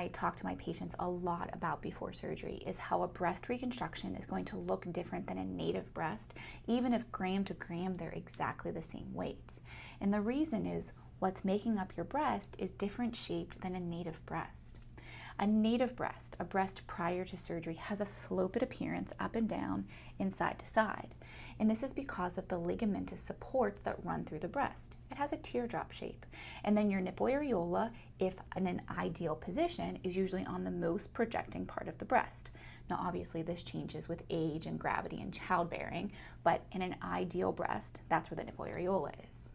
I talk to my patients a lot about before surgery is how a breast reconstruction is going to look different than a native breast, even if gram to gram they're exactly the same weight. And the reason is what's making up your breast is different shaped than a native breast. A native breast, a breast prior to surgery, has a sloped appearance up and down and side to side. And this is because of the ligamentous supports that run through the breast. It has a teardrop shape. And then your nipple areola, if in an ideal position, is usually on the most projecting part of the breast. Now obviously this changes with age and gravity and childbearing, but in an ideal breast, that's where the nipple areola is.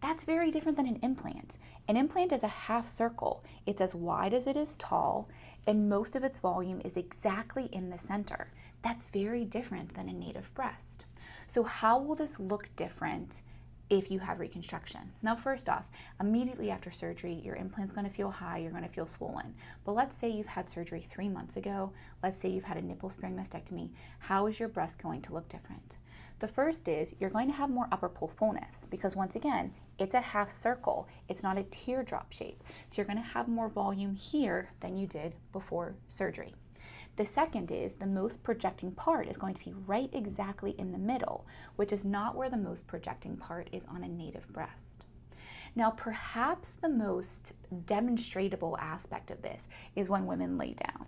That's very different than an implant. An implant is a half circle. It's as wide as it is tall, and most of its volume is exactly in the center. That's very different than a native breast. So how will this look different if you have reconstruction? Now, first off, immediately after surgery, your implant's gonna feel high, you're gonna feel swollen. But let's say you've had surgery 3 months ago, let's say you've had a nipple-sparing mastectomy, how is your breast going to look different? The first is you're going to have more upper pole fullness because once again, it's a half circle. It's not a teardrop shape. So you're going to have more volume here than you did before surgery. The second is the most projecting part is going to be right exactly in the middle, which is not where the most projecting part is on a native breast. Now, perhaps the most demonstratable aspect of this is when women lay down.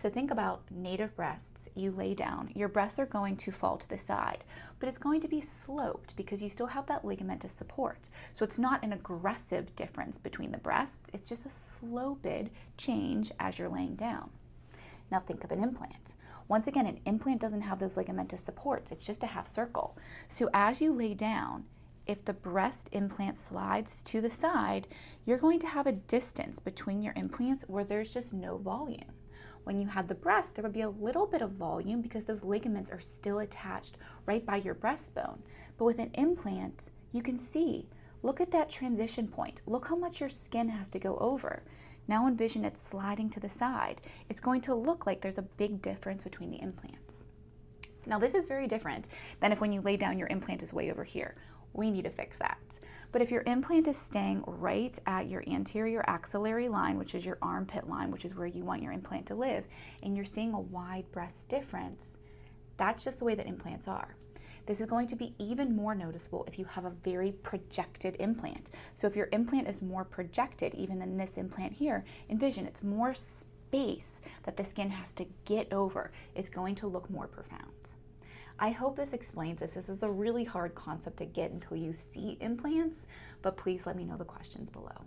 So think about native breasts, you lay down, your breasts are going to fall to the side, but it's going to be sloped because you still have that ligamentous support. So it's not an aggressive difference between the breasts, it's just a sloped change as you're laying down. Now think of an implant. Once again, an implant doesn't have those ligamentous supports, it's just a half circle. So as you lay down, if the breast implant slides to the side, you're going to have a distance between your implants where there's just no volume. When you had the breast, there would be a little bit of volume because those ligaments are still attached right by your breastbone. But with an implant, you can see, look at that transition point. Look how much your skin has to go over. Now envision it sliding to the side. It's going to look like there's a big difference between the implants. Now this is very different than if when you lay down your implant is way over here. We need to fix that. But if your implant is staying right at your anterior axillary line, which is your armpit line, which is where you want your implant to live, and you're seeing a wide breast difference, that's just the way that implants are. This is going to be even more noticeable if you have a very projected implant. So if your implant is more projected, even than this implant here, envision it's more space that the skin has to get over. It's going to look more profound. I hope this explains this. This is a really hard concept to get until you see implants, but please let me know the questions below.